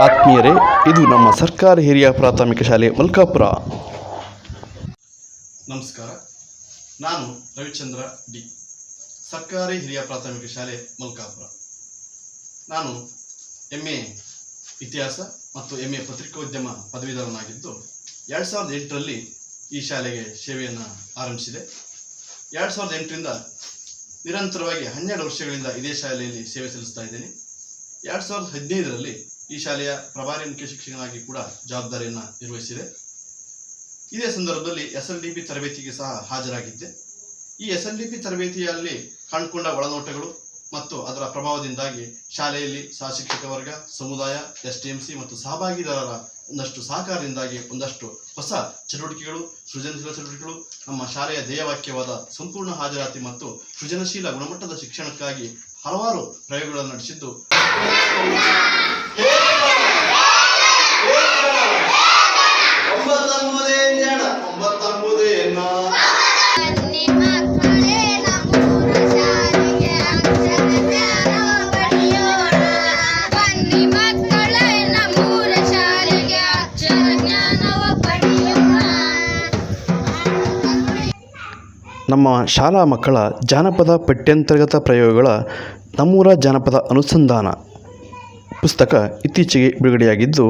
ಆತ್ಮೀಯರೇ, ಇದು ನಮ್ಮ ಸರ್ಕಾರಿ ಹಿರಿಯ ಪ್ರಾಥಮಿಕ ಶಾಲೆ ಮಲ್ಕಾಪುರ. ನಮಸ್ಕಾರ. ನಾನು ರವಿಚಂದ್ರ ಡಿ, ಸರ್ಕಾರಿ ಹಿರಿಯ ಪ್ರಾಥಮಿಕ ಶಾಲೆ ಮಲ್ಕಾಪುರ. ನಾನು MA ಇತಿಹಾಸ ಮತ್ತು MA ಪತ್ರಿಕೋದ್ಯಮ ಪದವೀಧರನಾಗಿದ್ದು 2008ರಲ್ಲಿ ಈ ಶಾಲೆಗೆ ಸೇವೆಯನ್ನು ಆರಂಭಿಸಿದೆ. 2008ರಿಂದ ನಿರಂತರವಾಗಿ 12 ವರ್ಷಗಳಿಂದ ಇದೇ ಶಾಲೆಯಲ್ಲಿ ಸೇವೆ ಸಲ್ಲಿಸ್ತಾ ಇದ್ದೇನೆ. 2015ರಲ್ಲಿ ಈ ಶಾಲೆಯ ಪ್ರಭಾರಿ ಮುಖ್ಯ ಶಿಕ್ಷಕನಾಗಿ ಕೂಡ ಜವಾಬ್ದಾರಿಯನ್ನು ನಿರ್ವಹಿಸಿದೆ. ಇದೇ ಸಂದರ್ಭದಲ್ಲಿ SLDP ತರಬೇತಿಗೆ ಸಹ ಹಾಜರಾಗಿದ್ದೆ. ಈ SLDP ತರಬೇತಿಯಲ್ಲಿ ಕಂಡುಕೊಂಡ ಒಳನೋಟಗಳು ಮತ್ತು ಅದರ ಪ್ರಭಾವದಿಂದಾಗಿ ಶಾಲೆಯಲ್ಲಿ ಸಹ ಶಿಕ್ಷಕ ವರ್ಗ, ಸಮುದಾಯ, STMC ಮತ್ತು ಸಹಭಾಗಿದಾರರ ಒಂದಷ್ಟು ಸಹಕಾರದಿಂದಾಗಿ ಒಂದಷ್ಟು ಹೊಸ ಚಟುವಟಿಕೆಗಳು, ಸೃಜನಶೀಲ ಚಟುವಟಿಕೆಗಳು, ನಮ್ಮ ಶಾಲೆಯ ಧ್ಯೇಯವಾಕ್ಯವಾದ ಸಂಪೂರ್ಣ ಹಾಜರಾತಿ ಮತ್ತು ಸೃಜನಶೀಲ ಗುಣಮಟ್ಟದ ಶಿಕ್ಷಣಕ್ಕಾಗಿ ಹಲವಾರು ಪ್ರಯೋಗಗಳನ್ನು ನಡೆಸಿದ್ದು ನಮ್ಮ ಶಾಲಾ ಮಕ್ಕಳ ಜಾನಪದ ಪಠ್ಯಾಂತರ್ಗತ ಪ್ರಯೋಗಗಳ ನಮ್ಮೂರ ಜಾನಪದ ಅನುಸಂಧಾನ ಪುಸ್ತಕ ಇತ್ತೀಚೆಗೆ ಬಿಡುಗಡೆಯಾಗಿದ್ದು,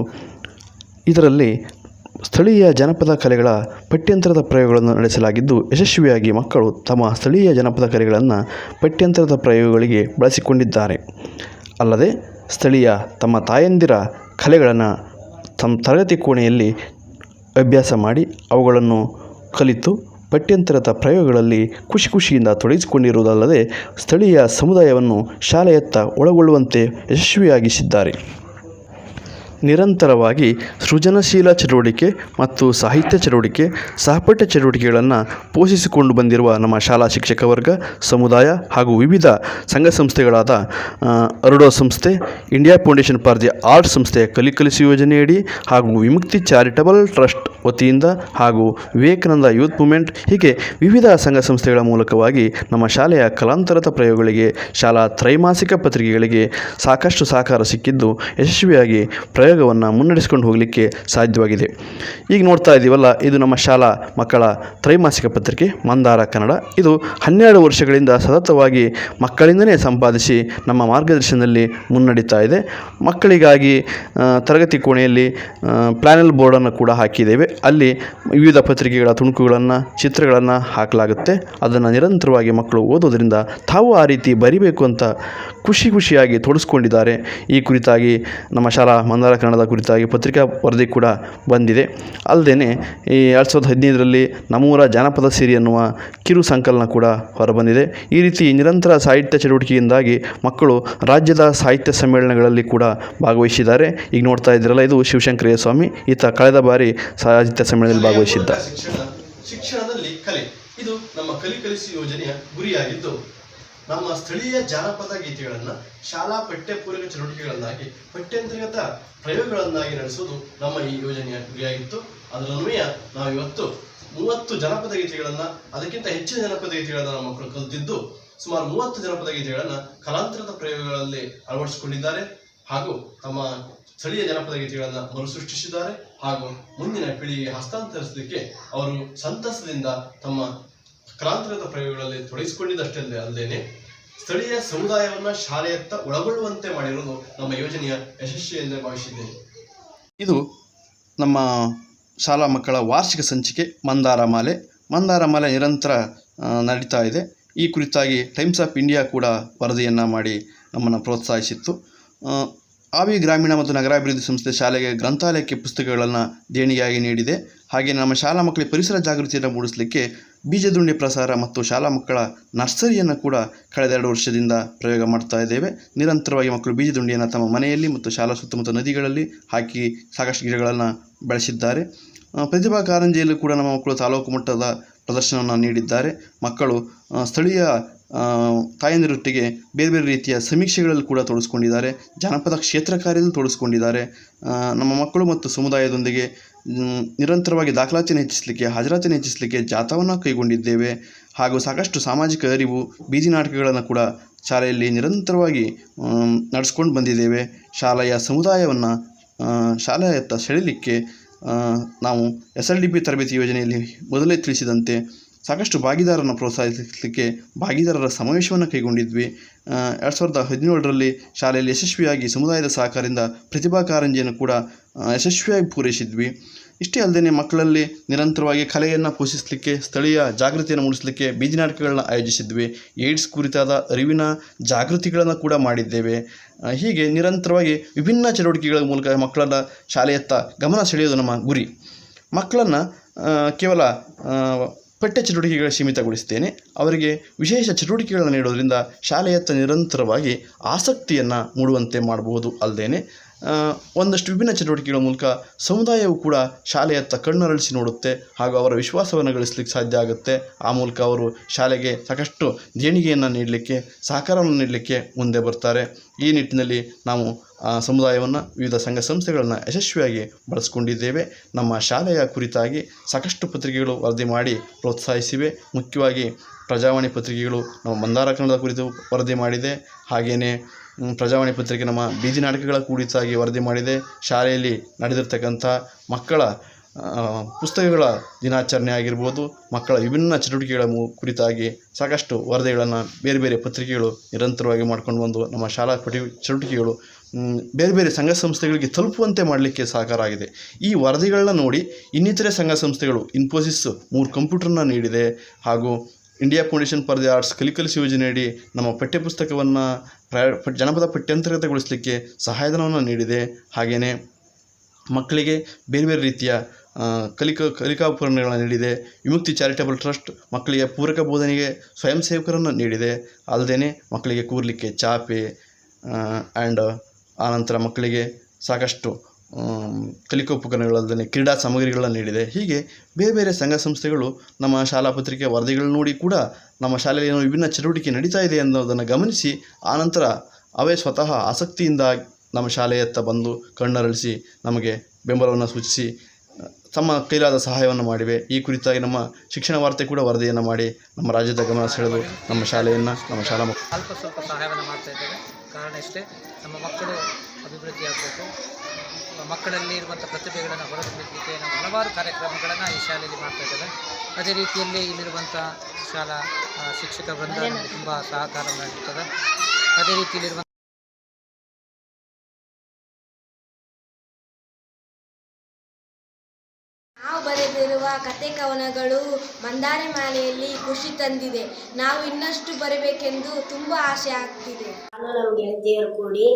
ಇದರಲ್ಲಿ ಸ್ಥಳೀಯ ಜನಪದ ಕಲೆಗಳ ಪಠ್ಯಾಂತರದ ಪ್ರಯೋಗಗಳನ್ನು ನಡೆಸಲಾಗಿದ್ದು, ಯಶಸ್ವಿಯಾಗಿ ಮಕ್ಕಳು ತಮ್ಮ ಸ್ಥಳೀಯ ಜನಪದ ಕಲೆಗಳನ್ನು ಪಠ್ಯಾಂತರದ ಪ್ರಯೋಗಗಳಿಗೆ ಬಳಸಿಕೊಂಡಿದ್ದಾರೆ. ಅಲ್ಲದೆ ಸ್ಥಳೀಯ ತಮ್ಮ ತಾಯಂದಿರ ಕಲೆಗಳನ್ನು ತಮ್ಮ ತರಗತಿ ಕೋಣೆಯಲ್ಲಿ ಅಭ್ಯಾಸ ಮಾಡಿ ಅವುಗಳನ್ನು ಕಲಿತು ಪಠ್ಯಾಂತರದ ಪ್ರಯೋಗಗಳಲ್ಲಿ ಖುಷಿಯಿಂದ ತೊಡಗಿಸಿಕೊಂಡಿರುವುದಲ್ಲದೆ ಸ್ಥಳೀಯ ಸಮುದಾಯವನ್ನು ಶಾಲೆಯತ್ತ ಒಳಗೊಳ್ಳುವಂತೆ ಯಶಸ್ವಿಯಾಗಿಸಿದ್ದಾರೆ. ನಿರಂತರವಾಗಿ ಸೃಜನಶೀಲ ಚಟುವಟಿಕೆ ಮತ್ತು ಸಾಹಿತ್ಯ ಚಟುವಟಿಕೆ, ಸಹಪಠ್ಯ ಚಟುವಟಿಕೆಗಳನ್ನು ಪೋಷಿಸಿಕೊಂಡು ಬಂದಿರುವ ನಮ್ಮ ಶಾಲಾ ಶಿಕ್ಷಕ ವರ್ಗ, ಸಮುದಾಯ ಹಾಗೂ ವಿವಿಧ ಸಂಘ ಸಂಸ್ಥೆಗಳಾದ ಅರುಡೋ ಸಂಸ್ಥೆ, India foundation for the art ಸಂಸ್ಥೆಯ ಕಲಿಸಿ ಯೋಜನೆಯಡಿ ಹಾಗೂ ವಿಮುಕ್ತಿ ಚಾರಿಟಬಲ್ ಟ್ರಸ್ಟ್ ವತಿಯಿಂದ ಹಾಗೂ ವಿವೇಕಾನಂದ ಯೂತ್ ಮೂವ್ಮೆಂಟ್ ಹೀಗೆ ವಿವಿಧ ಸಂಘ ಸಂಸ್ಥೆಗಳ ಮೂಲಕವಾಗಿ ನಮ್ಮ ಶಾಲೆಯ ಕಲಾಂತರದ ಪ್ರಯೋಗಗಳಿಗೆ, ಶಾಲಾ ತ್ರೈಮಾಸಿಕ ಪತ್ರಿಕೆಗಳಿಗೆ ಸಾಕಷ್ಟು ಸಹಕಾರ ಸಿಕ್ಕಿದ್ದು ಯಶಸ್ವಿಯಾಗಿ ಪ್ರಯೋಗವನ್ನು ಮುನ್ನಡೆಸಿಕೊಂಡು ಹೋಗಲಿಕ್ಕೆ ಸಾಧ್ಯವಾಗಿದೆ. ಈಗ ನೋಡ್ತಾ ಇದ್ದೀವಲ್ಲ, ಇದು ನಮ್ಮ ಶಾಲಾ ಮಕ್ಕಳ ತ್ರೈಮಾಸಿಕ ಪತ್ರಿಕೆ ಮಂದಾರ ಕನ್ನಡ. ಇದು 12 ವರ್ಷಗಳಿಂದ ಸತತವಾಗಿ ಮಕ್ಕಳಿಂದಲೇ ಸಂಪಾದಿಸಿ ನಮ್ಮ ಮಾರ್ಗದರ್ಶನದಲ್ಲಿ ಮುನ್ನಡೀತಾ ಇದೆ. ಮಕ್ಕಳಿಗಾಗಿ ತರಗತಿ ಕೋಣೆಯಲ್ಲಿ ಪ್ಯಾನೆಲ್ ಬೋರ್ಡನ್ನು ಕೂಡ ಹಾಕಿದ್ದೇವೆ. ಅಲ್ಲಿ ವಿವಿಧ ಪತ್ರಿಕೆಗಳ ತುಣುಕುಗಳನ್ನು, ಚಿತ್ರಗಳನ್ನು ಹಾಕಲಾಗುತ್ತೆ. ಅದನ್ನು ನಿರಂತರವಾಗಿ ಮಕ್ಕಳು ಓದೋದರಿಂದ ತಾವು ಆ ರೀತಿ ಬರಿಬೇಕು ಅಂತ ಖುಷಿಯಾಗಿ ತೊಡಗಿಸ್ಕೊಂಡಿದ್ದಾರೆ. ಈ ಕುರಿತಾಗಿ ನಮ್ಮ ಶಾಲಾ ಮಂದಾರ ಕನ್ನಡದ ಕುರಿತಾಗಿ ಪತ್ರಿಕಾ ವರದಿ ಕೂಡ ಬಂದಿದೆ. ಅಲ್ಲದೆ ಈ 2015ರಲ್ಲಿ ನಮ್ಮೂರ ಜಾನಪದ ಸಿರಿ ಎನ್ನುವ ಕಿರು ಸಂಕಲನ ಕೂಡ ಹೊರಬಂದಿದೆ. ಈ ರೀತಿ ನಿರಂತರ ಸಾಹಿತ್ಯ ಚಟುವಟಿಕೆಯಿಂದಾಗಿ ಮಕ್ಕಳು ರಾಜ್ಯದ ಸಾಹಿತ್ಯ ಸಮ್ಮೇಳನಗಳಲ್ಲಿ ಕೂಡ ಭಾಗವಹಿಸಿದ್ದಾರೆ. ಈಗ ನೋಡ್ತಾ ಇದ್ದೀರಲ್ಲ, ಇದು ಶಿವಶಂಕರಯ್ಯ ಸ್ವಾಮಿ. ಈತ ಕಳೆದ ಬಾರಿ ಸಾಹಿತ್ಯ ಸಮ್ಮೇಳನದಲ್ಲಿ ಭಾಗವಹಿಸಿದ್ದ. ಶಿಕ್ಷಣದಲ್ಲಿ ಕಲೆ, ಇದು ನಮ್ಮ ಕಲಿಸಿ ಯೋಜನೆಯ ಗುರಿಯಾಗಿದ್ದು, ನಮ್ಮ ಸ್ಥಳೀಯ ಜಾನಪದ ಗೀತೆಗಳನ್ನು ಶಾಲಾ ಪಠ್ಯಪೂರಕ ಚಟುವಟಿಕೆಗಳನ್ನಾಗಿ, ಪಠ್ಯಾಂತರ್ಗತ ಪ್ರಯೋಗಗಳನ್ನಾಗಿ ನಡೆಸುವುದು ನಮ್ಮ ಈ ಯೋಜನೆಯ ಗುರಿಯಾಗಿತ್ತು. ಅದರನ್ವಯ ನಾವು ಇವತ್ತು 30 ಜನಪದ ಗೀತೆಗಳನ್ನು, ಅದಕ್ಕಿಂತ ಹೆಚ್ಚಿನ ಜನಪದ ಗೀತೆಗಳನ್ನು ನಮ್ಮ ಮಕ್ಕಳು ಕಲಿತಿದ್ದು, ಸುಮಾರು 30 ಜನಪದ ಗೀತೆಗಳನ್ನು ಕಲಾಂತರದ ಪ್ರಯೋಗಗಳಲ್ಲಿ ಅಳವಡಿಸಿಕೊಂಡಿದ್ದಾರೆ ಹಾಗೂ ತಮ್ಮ ಸ್ಥಳೀಯ ಜನಪದ ಗೀತೆಗಳನ್ನು ಮರುಸೃಷ್ಟಿಸಿದ್ದಾರೆ. ಹಾಗೂ ಮುಂದಿನ ಪೀಳಿಗೆಗೆ ಹಸ್ತಾಂತರಿಸಲಿಕ್ಕೆ ಅವರು ಸಂತಸದಿಂದ ತಮ್ಮ ಕಲಾಂತರದ ಪ್ರಯೋಗಗಳಲ್ಲಿ ತೊಡಗಿಸಿಕೊಂಡಿದ್ದಷ್ಟೇ ಅಲ್ಲದೆ ಸ್ಥಳೀಯ ಸಮುದಾಯವನ್ನು ಶಾಲೆಯತ್ತ ಒಳಗೊಳ್ಳುವಂತೆ ಮಾಡಿರುವುದು ನಮ್ಮ ಯೋಜನೆಯ ಯಶಸ್ವಿ ಎಂದು ಭಾವಿಸಿದ್ದೇನೆ. ಇದು ನಮ್ಮ ಶಾಲಾ ಮಕ್ಕಳ ವಾರ್ಷಿಕ ಸಂಚಿಕೆ ಮಂದಾರ ಮಾಲೆ ನಿರಂತರ ನಡೀತಾ ಇದೆ. ಈ ಕುರಿತಾಗಿ ಟೈಮ್ಸ್ ಆಫ್ ಇಂಡಿಯಾ ಕೂಡ ವರದಿಯನ್ನು ಮಾಡಿ ನಮ್ಮನ್ನು ಪ್ರೋತ್ಸಾಹಿಸಿತ್ತು. ಆವಿ ಗ್ರಾಮೀಣ ಮತ್ತು ನಗರಾಭಿವೃದ್ಧಿ ಸಂಸ್ಥೆ ಶಾಲೆಗೆ ಗ್ರಂಥಾಲಯಕ್ಕೆ ಪುಸ್ತಕಗಳನ್ನು ದೇಣಿಗೆಯಾಗಿ ನೀಡಿದೆ. ಹಾಗೆ ನಮ್ಮ ಶಾಲಾ ಮಕ್ಕಳಿಗೆ ಪರಿಸರ ಜಾಗೃತಿಯನ್ನು ಮೂಡಿಸಲಿಕ್ಕೆ ಬೀಜದುಂಡೆ ಪ್ರಸಾರ ಮತ್ತು ಶಾಲಾ ಮಕ್ಕಳ ನರ್ಸರಿಯನ್ನು ಕೂಡ ಕಳೆದ 2 ವರ್ಷದಿಂದ ಪ್ರಯೋಗ ಮಾಡ್ತಾ ಇದ್ದೇವೆ. ನಿರಂತರವಾಗಿ ಮಕ್ಕಳು ಬೀಜದುಂಡೆಯನ್ನು ತಮ್ಮ ಮನೆಯಲ್ಲಿ ಮತ್ತು ಶಾಲಾ ಸುತ್ತಮುತ್ತ ನದಿಗಳಲ್ಲಿ ಹಾಕಿ ಸಾಕಷ್ಟು ಗಿಡಗಳನ್ನು ಬೆಳೆಸಿದ್ದಾರೆ. ಪ್ರತಿಭಾ ಕಾರಂಜಿಯಲ್ಲೂ ಕೂಡ ನಮ್ಮ ಮಕ್ಕಳು ತಾಲೂಕು ಮಟ್ಟದ ಪ್ರದರ್ಶನವನ್ನು ನೀಡಿದ್ದಾರೆ. ಮಕ್ಕಳು ಸ್ಥಳೀಯ ತಾಯಂದಿರೊಟ್ಟಿಗೆ ಬೇರೆ ರೀತಿಯ ಸಮೀಕ್ಷೆಗಳಲ್ಲಿ ಕೂಡ ತೊಡಗಿಸ್ಕೊಂಡಿದ್ದಾರೆ. ಜಾನಪದ ಕ್ಷೇತ್ರ ಕಾರ್ಯದಲ್ಲಿ ತೊಡಗಿಸ್ಕೊಂಡಿದ್ದಾರೆ. ನಮ್ಮ ಮಕ್ಕಳು ಮತ್ತು ಸಮುದಾಯದೊಂದಿಗೆ ನಿರಂತರವಾಗಿ ದಾಖಲಾತಿಯನ್ನು ಹೆಚ್ಚಿಸಲಿಕ್ಕೆ, ಹಾಜರಾತಿಯನ್ನು ಹೆಚ್ಚಿಸಲಿಕ್ಕೆ ಜಾಥಾವನ್ನು ಕೈಗೊಂಡಿದ್ದೇವೆ. ಹಾಗೂ ಸಾಕಷ್ಟು ಸಾಮಾಜಿಕ ಅರಿವು, ಬೀದಿ ನಾಟಕಗಳನ್ನು ಕೂಡ ಶಾಲೆಯಲ್ಲಿ ನಿರಂತರವಾಗಿ ನಡೆಸ್ಕೊಂಡು ಬಂದಿದ್ದೇವೆ. ಶಾಲೆಯ ಸಮುದಾಯವನ್ನು ಶಾಲೆಯತ್ತ ಸೆಳೆಯಲಿಕ್ಕೆ ನಾವು SLDP ತರಬೇತಿ ಯೋಜನೆಯಲ್ಲಿ ಮೊದಲೇ ತಿಳಿಸಿದಂತೆ ಸಾಕಷ್ಟು ಭಾಗಿದಾರರನ್ನು ಪ್ರೋತ್ಸಾಹಿಸಲಿಕ್ಕೆ ಭಾಗಿದಾರರ ಸಮಾವೇಶವನ್ನು ಕೈಗೊಂಡಿದ್ವಿ. 2017ರಲ್ಲಿ ಶಾಲೆಯಲ್ಲಿ ಯಶಸ್ವಿಯಾಗಿ ಸಮುದಾಯದ ಸಹಕಾರದಿಂದ ಪ್ರತಿಭಾ ಕಾರಂಜಿಯನ್ನು ಕೂಡ ಯಶಸ್ವಿಯಾಗಿ ಪೂರೈಸಿದ್ವಿ. ಇಷ್ಟೇ ಅಲ್ಲದೆ ಮಕ್ಕಳಲ್ಲಿ ನಿರಂತರವಾಗಿ ಕಲೆಯನ್ನು ಪೋಷಿಸಲಿಕ್ಕೆ, ಸ್ಥಳೀಯ ಜಾಗೃತಿಯನ್ನು ಮೂಡಿಸಲಿಕ್ಕೆ ಬೀದಿ ನಾಟಕಗಳನ್ನ ಆಯೋಜಿಸಿದ್ವಿ. ಏಡ್ಸ್ ಕುರಿತಾದ ಅರಿವಿನ ಜಾಗೃತಿಗಳನ್ನು ಕೂಡ ಮಾಡಿದ್ದೇವೆ. ಹೀಗೆ ನಿರಂತರವಾಗಿ ವಿಭಿನ್ನ ಚಟುವಟಿಕೆಗಳ ಮೂಲಕ ಮಕ್ಕಳನ್ನು ಶಾಲೆಯತ್ತ ಗಮನ ಸೆಳೆಯೋದು ನಮ್ಮ ಗುರಿ. ಮಕ್ಕಳನ್ನು ಕೇವಲ ಪಠ್ಯ ಚಟುವಟಿಕೆಗಳಿಗೆ ಸೀಮಿತಗೊಳಿಸ್ತೇನೆ. ಅವರಿಗೆ ವಿಶೇಷ ಚಟುವಟಿಕೆಗಳನ್ನು ನೀಡೋದರಿಂದ ಶಾಲೆಯತ್ತ ನಿರಂತರವಾಗಿ ಆಸಕ್ತಿಯನ್ನು ಮೂಡುವಂತೆ ಮಾಡಬಹುದು. ಅಲ್ಲದೆ ಒಂದಷ್ಟು ವಿಭಿನ್ನ ಚಟುವಟಿಕೆಗಳ ಮೂಲಕ ಸಮುದಾಯವು ಕೂಡ ಶಾಲೆಯತ್ತ ಕಣ್ಣರಳಿಸಿ ನೋಡುತ್ತೆ ಹಾಗೂ ಅವರ ವಿಶ್ವಾಸವನ್ನು ಗಳಿಸಲಿಕ್ಕೆ ಸಾಧ್ಯ ಆಗುತ್ತೆ. ಆ ಮೂಲಕ ಅವರು ಶಾಲೆಗೆ ಸಾಕಷ್ಟು ದೇಣಿಗೆಯನ್ನು ನೀಡಲಿಕ್ಕೆ, ಸಹಕಾರವನ್ನು ನೀಡಲಿಕ್ಕೆ ಮುಂದೆ ಬರ್ತಾರೆ. ಈ ನಿಟ್ಟಿನಲ್ಲಿ ನಾವು ಸಮುದಾಯವನ್ನು, ವಿವಿಧ ಸಂಘ ಸಂಸ್ಥೆಗಳನ್ನು ಯಶಸ್ವಿಯಾಗಿ ಬಳಸ್ಕೊಂಡಿದ್ದೇವೆ. ನಮ್ಮ ಶಾಲೆಯ ಕುರಿತಾಗಿ ಸಾಕಷ್ಟು ಪತ್ರಿಕೆಗಳು ವರದಿ ಮಾಡಿ ಪ್ರೋತ್ಸಾಹಿಸಿವೆ. ಮುಖ್ಯವಾಗಿ ಪ್ರಜಾವಾಣಿ ಪತ್ರಿಕೆಗಳು ನಮ್ಮ ಮಂದಾರ ಕನ್ನಡದ ಕುರಿತು ವರದಿ ಮಾಡಿದೆ. ಹಾಗೆಯೇ ಪ್ರಜಾವಾಣಿ ಪತ್ರಿಕೆ ನಮ್ಮ ಬೀದಿ ನಾಟಕಗಳ ಕುರಿತಾಗಿ ವರದಿ ಮಾಡಿದೆ. ಶಾಲೆಯಲ್ಲಿ ನಡೆದಿರ್ತಕ್ಕಂಥ ಮಕ್ಕಳ ಪುಸ್ತಕಗಳ ದಿನಾಚರಣೆ ಆಗಿರ್ಬೋದು, ಮಕ್ಕಳ ವಿಭಿನ್ನ ಚಟುವಟಿಕೆಗಳ ಕುರಿತಾಗಿ ಸಾಕಷ್ಟು ವರದಿಗಳನ್ನು ಬೇರೆ ಬೇರೆ ಪತ್ರಿಕೆಗಳು ನಿರಂತರವಾಗಿ ಮಾಡ್ಕೊಂಡು ಬಂದು ನಮ್ಮ ಶಾಲಾ ಚಟುವಟಿಕೆಗಳು ಬೇರೆ ಬೇರೆ ಸಂಘ ಸಂಸ್ಥೆಗಳಿಗೆ ತಲುಪುವಂತೆ ಮಾಡಲಿಕ್ಕೆ ಸಹಕಾರ ಆಗಿದೆ. ಈ ವರದಿಗಳನ್ನ ನೋಡಿ ಇನ್ನಿತರೆ ಸಂಘ ಸಂಸ್ಥೆಗಳು ಇನ್ಫೋಸಿಸ್ 3 ಕಂಪ್ಯೂಟರ್ನ ನೀಡಿದೆ ಹಾಗೂ India foundation for the arts ಕಲಿಕಲಿಸಿ ಯೋಜನೆಯಡಿ ನಮ್ಮ ಪಠ್ಯಪುಸ್ತಕವನ್ನು ಜನಪದ ಪಠ್ಯಂತರಗೊಳಿಸಲಿಕ್ಕೆ ಸಹಾಯಧನವನ್ನು ನೀಡಿದೆ. ಹಾಗೆಯೇ ಮಕ್ಕಳಿಗೆ ಬೇರೆ ಬೇರೆ ರೀತಿಯ ಕಲಿಕಾ ಉಪಕರಣಗಳನ್ನು ನೀಡಿದೆ. ವಿಮುಕ್ತಿ ಚಾರಿಟಬಲ್ ಟ್ರಸ್ಟ್ ಮಕ್ಕಳಿಗೆ ಪೂರಕ ಬೋಧನೆಗೆ ಸ್ವಯಂ ಸೇವಕರನ್ನು ನೀಡಿದೆ. ಅಲ್ಲದೆ ಮಕ್ಕಳಿಗೆ ಕೂರಲಿಕ್ಕೆ ಚಾಪೆ ಆ್ಯಂಡ್ ಆನಂತರ ಮಕ್ಕಳಿಗೆ ಸಾಕಷ್ಟು ಕಲಿಕೋಪಕರಣಗಳಲ್ಲದೆ ಕ್ರೀಡಾ ಸಾಮಗ್ರಿಗಳನ್ನು ನೀಡಿದೆ. ಹೀಗೆ ಬೇರೆ ಬೇರೆ ಸಂಘ ಸಂಸ್ಥೆಗಳು ನಮ್ಮ ಶಾಲಾ ಪತ್ರಿಕೆ ವರದಿಗಳನ್ನು ನೋಡಿ ಕೂಡ ನಮ್ಮ ಶಾಲೆಯಲ್ಲಿ ಏನೋ ವಿಭಿನ್ನ ಚಟುವಟಿಕೆ ನಡೀತಾ ಇದೆ ಅನ್ನೋದನ್ನು ಗಮನಿಸಿ ಆನಂತರ ಅವೇ ಸ್ವತಃ ಆಸಕ್ತಿಯಿಂದ ನಮ್ಮ ಶಾಲೆಯತ್ತ ಬಂದು ಕಣ್ಣರಳಿಸಿ ನಮಗೆ ಬೆಂಬಲವನ್ನು ಸೂಚಿಸಿ ತಮ್ಮ ಕೈಲಾದ ಸಹಾಯವನ್ನು ಮಾಡಿವೆ. ಈ ಕುರಿತಾಗಿ ನಮ್ಮ ಶಿಕ್ಷಣ ವಾರ್ತೆ ಕೂಡ ವರದಿಯನ್ನು ಮಾಡಿ ನಮ್ಮ ರಾಜ್ಯದ ಗಮನ ಸೆಳೆದು ನಮ್ಮ ಶಾಲೆಯನ್ನು, ನಮ್ಮ ಶಾಲಾ ಸ್ವಲ್ಪ ಸಹಾಯವನ್ನು ಮಾಡ್ತಾ ಇದ್ದೇವೆ. ಕಾರಣ ಇಷ್ಟೇ, ನಮ್ಮ ಮಕ್ಕಳು ಅಭಿವೃದ್ಧಿಯಾಗಬೇಕು. ಮಕ್ಕಳಲ್ಲಿ ಇರುವಂಥ ಪ್ರತಿಭೆಗಳನ್ನು ಹೊರತುಪಡಿಸಲಿಕ್ಕೆ ನಾವು ಹಲವಾರು ಕಾರ್ಯಕ್ರಮಗಳನ್ನು ಈ ಶಾಲೆಯಲ್ಲಿ ಮಾಡ್ತಾ ಇದ್ದೇವೆ. ಅದೇ ರೀತಿಯಲ್ಲಿ ಇಲ್ಲಿರುವಂಥ ಶಾಲಾ ಶಿಕ್ಷಕ ವೃಂದ ನಮಗೆ ತುಂಬ ಸಹಕಾರ ನೀಡುತ್ತದೆ. ಅದೇ ರೀತಿಯಲ್ಲಿರುವಂಥ ನಾವು ಬರೆದಿರುವ ಕತೆ ಕವನಗಳು ಮಂದಾರೆ ಮಾಲೆಯಲ್ಲಿ ಖುಷಿ ತಂದಿದೆ. ನಾವು ಇನ್ನಷ್ಟು ಬರಬೇಕೆಂದು ತುಂಬ ಆಸೆ ಆಗ್ತಿದೆ. ನಾನು ನಮ್ಮ ಗೆಳತಿಯರು ಕೂಡಿ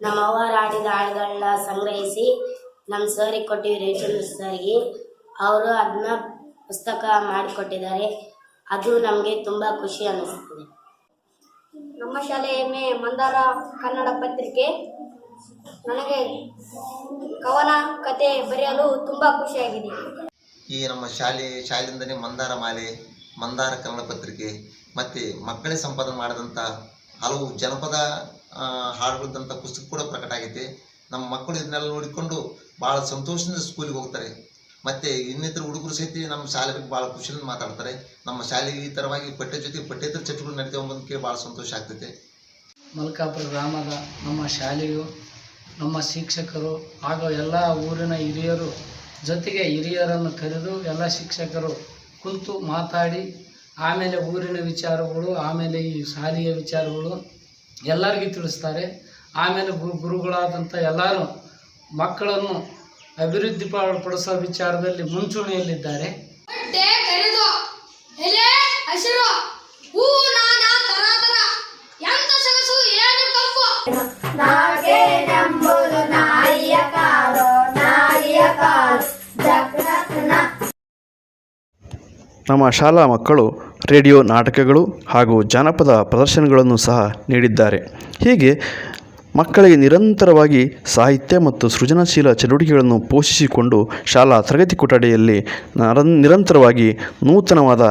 ನಮ್ಮ ಅವರ ಆಡಿದ ಹಾಡುಗಳನ್ನ ಸಂಗ್ರಹಿಸಿ ನಮ್ಮ ಸರಿಗೆ ಕೊಟ್ಟಿವಿ, ರೇಚಂದ್ರ ಸರ್ಗೆ. ಅವರು ಅದನ್ನ ಪುಸ್ತಕ ಮಾಡಿಕೊಟ್ಟಿದ್ದಾರೆ. ಅದು ನಮಗೆ ತುಂಬ ಖುಷಿ ಅನ್ನಿಸ್ತದೆ. ನಮ್ಮ ಶಾಲೆಯ ಹೆಮ್ಮೆ ಮಂದಾರ ಕನ್ನಡ ಪತ್ರಿಕೆ. ನನಗೆ ಕವನ ಕತೆ ಬರೆಯಲು ತುಂಬ ಖುಷಿಯಾಗಿದೆ. ಈ ನಮ್ಮ ಶಾಲೆಯಿಂದನೇ ಮಂದಾರ ಮಾಲೆ, ಮಂದಾರ ಕನ್ನಡ ಪತ್ರಿಕೆ ಮತ್ತು ಮಕ್ಕಳೇ ಸಂಪಾದನೆ ಮಾಡಿದಂಥ ಹಲವು ಜನಪದ ಹಾಡುಗಳಂಥ ಪುಸ್ತಕ ಕೂಡ ಪ್ರಕಟ ಆಗೈತೆ. ನಮ್ಮ ಮಕ್ಕಳು ಇದನ್ನೆಲ್ಲ ನೋಡಿಕೊಂಡು ಭಾಳ ಸಂತೋಷದಿಂದ ಸ್ಕೂಲಿಗೆ ಹೋಗ್ತಾರೆ. ಮತ್ತು ಇನ್ನಿತರ ಹುಡುಗರು ಸಹಿತ ನಮ್ಮ ಶಾಲೆ ಬಗ್ಗೆ ಭಾಳ ಖುಷಿಯಿಂದ ಮಾತಾಡ್ತಾರೆ. ನಮ್ಮ ಶಾಲೆಗೆ ಈ ಥರವಾಗಿ ಪಠ್ಯೇತರ ಚಟುವಟಿಕೆ ನಡೀತಾವೆ ಅಂಬಂದು ಕೇಳಿ ಭಾಳ ಸಂತೋಷ ಆಗ್ತೈತೆ. ಮಲ್ಕಾಪುರ ಗ್ರಾಮದ ನಮ್ಮ ಶಾಲೆಯು, ನಮ್ಮ ಶಿಕ್ಷಕರು ಹಾಗೂ ಎಲ್ಲ ಊರಿನ ಹಿರಿಯರು ಜೊತೆಗೆ ಹಿರಿಯರನ್ನು ಕರೆದು ಎಲ್ಲ ಶಿಕ್ಷಕರು ಕುಂತು ಮಾತಾಡಿ ಆಮೇಲೆ ಊರಿನ ವಿಚಾರಗಳು, ಆಮೇಲೆ ಈ ಶಾಲೆಯ ವಿಚಾರಗಳು ಎಲ್ಲರಿಗೂ ತಿಳಿಸ್ತಾರೆ. ಆಮೇಲೆ ಗುರುಗಳಾದಂಥ ಎಲ್ಲರೂ ಮಕ್ಕಳನ್ನು ಅಭಿವೃದ್ಧಿ ಪಡಿಸೋ ವಿಚಾರದಲ್ಲಿ ಮುಂಚೂಣಿಯಲ್ಲಿದ್ದಾರೆ. ನಮ್ಮ ಶಾಲಾ ಮಕ್ಕಳು ರೇಡಿಯೋ ನಾಟಕಗಳು ಹಾಗೂ ಜಾನಪದ ಪ್ರದರ್ಶನಗಳನ್ನು ಸಹ ನೀಡಿದ್ದಾರೆ. ಹೀಗೆ ಮಕ್ಕಳಿಗೆ ನಿರಂತರವಾಗಿ ಸಾಹಿತ್ಯ ಮತ್ತು ಸೃಜನಶೀಲ ಚಟುವಟಿಕೆಗಳನ್ನು ಪೋಷಿಸಿಕೊಂಡು ಶಾಲಾ ತರಗತಿ ಕೊಠಡಿಯಲ್ಲಿ ನಿರಂತರವಾಗಿ ನೂತನವಾದ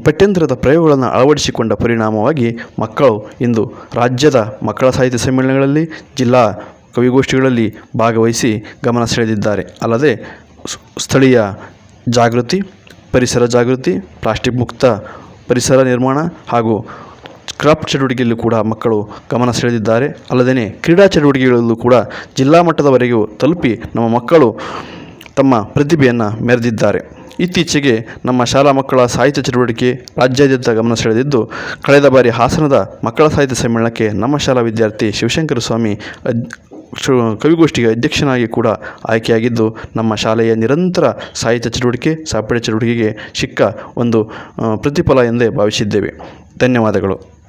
ಪಠ್ಯಂತರದ ಪ್ರಯೋಗಗಳನ್ನು ಅಳವಡಿಸಿಕೊಂಡ ಪರಿಣಾಮವಾಗಿ ಮಕ್ಕಳು ಇಂದು ರಾಜ್ಯದ ಮಕ್ಕಳ ಸಾಹಿತ್ಯ ಸಮ್ಮೇಳನಗಳಲ್ಲಿ, ಜಿಲ್ಲಾ ಕವಿಗೋಷ್ಠಿಗಳಲ್ಲಿ ಭಾಗವಹಿಸಿ ಗಮನ ಸೆಳೆದಿದ್ದಾರೆ. ಅಲ್ಲದೆ ಸ್ಥಳೀಯ ಜಾಗೃತಿ, ಪರಿಸರ ಜಾಗೃತಿ, ಪ್ಲಾಸ್ಟಿಕ್ ಮುಕ್ತ ಪರಿಸರ ನಿರ್ಮಾಣ ಹಾಗೂ ಕ್ರಾಫ್ಟ್ ಚಟುವಟಿಕೆಯಲ್ಲೂ ಕೂಡ ಮಕ್ಕಳು ಗಮನ ಸೆಳೆದಿದ್ದಾರೆ. ಅಲ್ಲದೆ ಕ್ರೀಡಾ ಚಟುವಟಿಕೆಗಳಲ್ಲೂ ಕೂಡ ಜಿಲ್ಲಾ ಮಟ್ಟದವರೆಗೂ ತಲುಪಿ ನಮ್ಮ ಮಕ್ಕಳು ತಮ್ಮ ಪ್ರತಿಭೆಯನ್ನು ಮೆರೆದಿದ್ದಾರೆ. ಇತ್ತೀಚೆಗೆ ನಮ್ಮ ಶಾಲಾ ಮಕ್ಕಳ ಸಾಹಿತ್ಯ ಚಟುವಟಿಕೆ ರಾಜ್ಯಾದ್ಯಂತ ಗಮನ ಸೆಳೆದಿದ್ದು, ಕಳೆದ ಬಾರಿ ಹಾಸನದ ಮಕ್ಕಳ ಸಾಹಿತ್ಯ ಸಮ್ಮೇಳನಕ್ಕೆ ನಮ್ಮ ಶಾಲಾ ವಿದ್ಯಾರ್ಥಿ ಶಿವಶಂಕರ ಸ್ವಾಮಿ ಕವಿಗೋಷ್ಠಿಗೆ ಅಧ್ಯಕ್ಷನಾಗಿ ಕೂಡ ಆಯ್ಕೆಯಾಗಿದ್ದು, ನಮ್ಮ ಶಾಲೆಯ ನಿರಂತರ ಸಾಹಿತ್ಯ ಚಟುವಟಿಕೆ ಸಾಹಿತ್ಯ ಚಟುವಟಿಕೆಗೆ ಸಿಕ್ಕ ಒಂದು ಪ್ರತಿಫಲ ಎಂದೇ ಭಾವಿಸಿದ್ದೇವೆ. ಧನ್ಯವಾದಗಳು.